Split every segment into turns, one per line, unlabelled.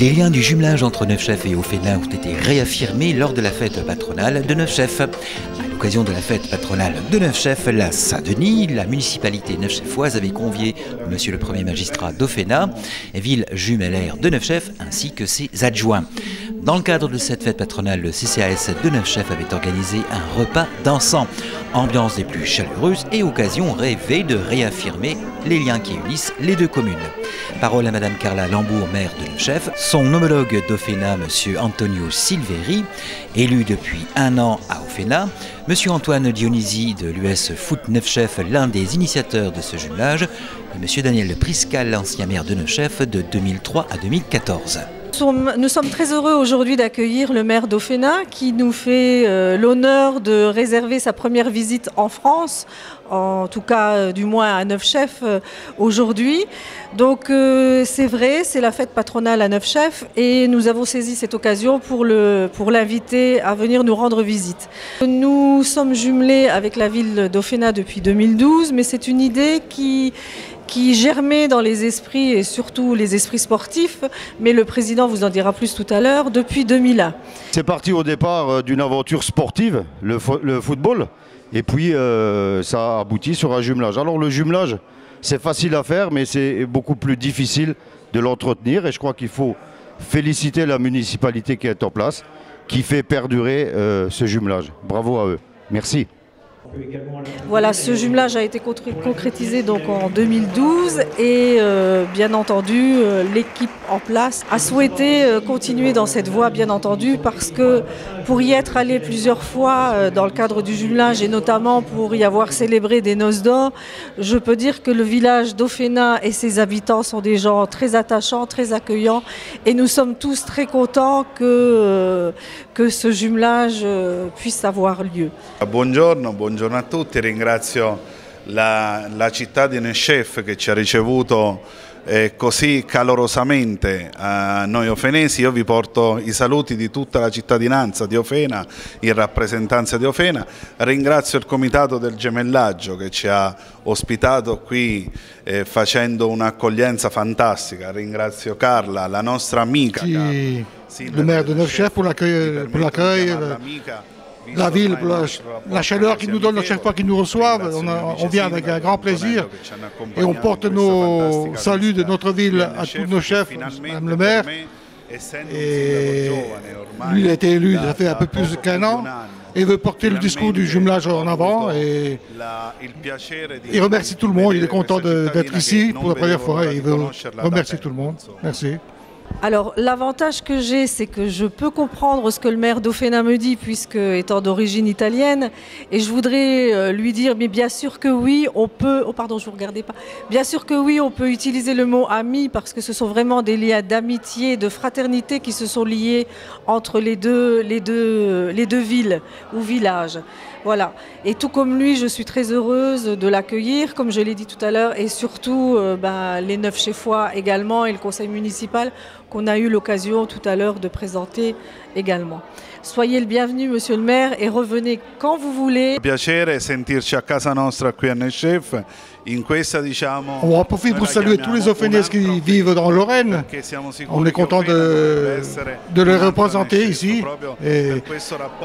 Les liens du jumelage entre Neufchef et Oféna ont été réaffirmés lors de la fête patronale de Neufchef. À l'occasion de la fête patronale de Neufchef, la Saint-Denis, la municipalité neufchefoise avait convié Monsieur le Premier magistrat d'Oféna, ville jumellaire de Neufchef, ainsi que ses adjoints. Dans le cadre de cette fête patronale, le CCAS de Neufchef avait organisé un repas dansant. Ambiance des plus chaleureuses et occasion rêvée de réaffirmer les liens qui unissent les deux communes. Parole à Madame Carla Lambourg, maire de Neufchef. Son homologue d'Oféna, Monsieur Antonio Silveri, élu depuis 1 an à Oféna. Monsieur Antoine Dionisi de l'US Foot Neufchef, l'un des initiateurs de ce jumelage. Et Monsieur Daniel Priscal, l'ancien maire de Neufchef de 2003 à 2014.
Nous sommes très heureux aujourd'hui d'accueillir le maire d'Oféna qui nous fait l'honneur de réserver sa première visite en France, en tout cas du moins à Neufchef aujourd'hui. Donc c'est vrai, c'est la fête patronale à Neufchef et nous avons saisi cette occasion pour l'inviter à venir nous rendre visite. Nous sommes jumelés avec la ville d'Oféna depuis 2012, mais c'est une idée qui germait dans les esprits et surtout les esprits sportifs, mais le président vous en dira plus tout à l'heure, depuis 2001.
C'est parti au départ d'une aventure sportive, le football, et puis ça a abouti sur un jumelage. Alors le jumelage, c'est facile à faire, mais c'est beaucoup plus difficile de l'entretenir, et je crois qu'il faut féliciter la municipalité qui est en place, qui fait perdurer ce jumelage. Bravo à eux. Merci.
Voilà, ce jumelage a été concrétisé donc en 2012 et bien entendu l'équipe en place a souhaité continuer dans cette voie, bien entendu, parce que pour y être allé plusieurs fois dans le cadre du jumelage et notamment pour y avoir célébré des noces d'or, je peux dire que le village d'Oféna et ses habitants sont des gens très attachants, très accueillants et nous sommes tous très contents que ce jumelage puisse avoir lieu.
Buongiorno a tutti, ringrazio la città di Neufchef che ci ha ricevuto così calorosamente a noi ofenesi. Io vi porto i saluti di tutta la cittadinanza di Oféna in rappresentanza di Oféna. Ringrazio il comitato del gemellaggio che ci ha ospitato qui facendo un'accoglienza fantastica. Ringrazio Carla, la nostra amica.
Le maire de Neufchef pour l'accueil. La ville, pour la chaleur qu'ils nous donnent à chaque fois qu'ils nous reçoivent, on vient avec un grand plaisir et on porte nos saluts de notre ville à tous nos chefs, Madame le maire. Et lui, il a été élu, ça fait un peu plus d'1 an et veut porter le discours du jumelage en avant et il remercie tout le monde, il est content d'être ici pour la première fois et il veut remercier tout le monde. Merci.
Alors l'avantage que j'ai, c'est que je peux comprendre ce que le maire d'Oféna me dit, puisque étant d'origine italienne, et je voudrais lui dire, mais bien sûr que oui, on peut, oh pardon, je vous regardais pas, bien sûr que oui, on peut utiliser le mot ami, parce que ce sont vraiment des liens d'amitié, de fraternité qui se sont liés entre les deux villes ou villages. Voilà. Et tout comme lui, je suis très heureuse de l'accueillir, comme je l'ai dit tout à l'heure, et surtout les Neufchefois également et le conseil municipal qu'on a eu l'occasion tout à l'heure de présenter également. Soyez le bienvenu, monsieur le maire, et revenez quand vous voulez.
Piacere sentirci a casa nostra qui à Neufchef.
On en profite pour saluer tous les Ofénais qui vivent dans Lorraine. On est content de les représenter ici et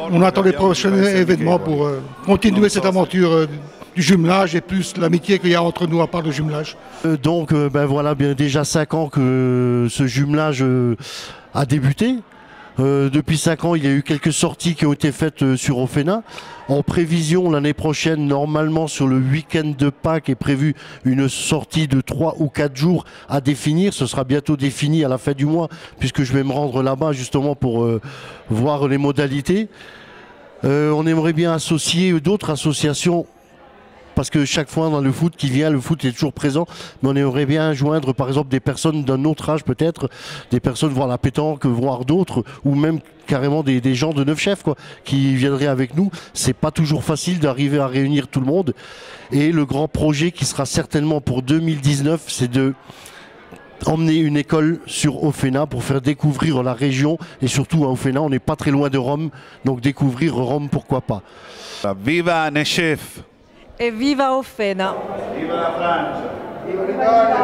on attend les prochains événements pour continuer cette aventure du jumelage et plus l'amitié qu'il y a entre nous à part le jumelage.
Donc voilà, déjà 5 ans que ce jumelage a débuté. Depuis 5 ans, il y a eu quelques sorties qui ont été faites sur Oféna. En prévision, l'année prochaine, normalement sur le week-end de Pâques est prévue une sortie de 3 ou 4 jours à définir. Ce sera bientôt défini à la fin du mois, puisque je vais me rendre là-bas justement pour voir les modalités. On aimerait bien associer d'autres associations, parce que chaque fois dans le foot qui vient, le foot est toujours présent, mais on aimerait bien joindre par exemple des personnes d'un autre âge peut-être, des personnes voir la pétanque, voir d'autres, ou même carrément des gens de Neufchef quoi, qui viendraient avec nous. C'est pas toujours facile d'arriver à réunir tout le monde. Et le grand projet qui sera certainement pour 2019, c'est de emmener une école sur Oféna pour faire découvrir la région et surtout à Oféna, on n'est pas très loin de Rome, donc découvrir Rome pourquoi pas.
Viva Neufchef!
Et viva Oféna!
Viva la Francia! Viva l'Italia!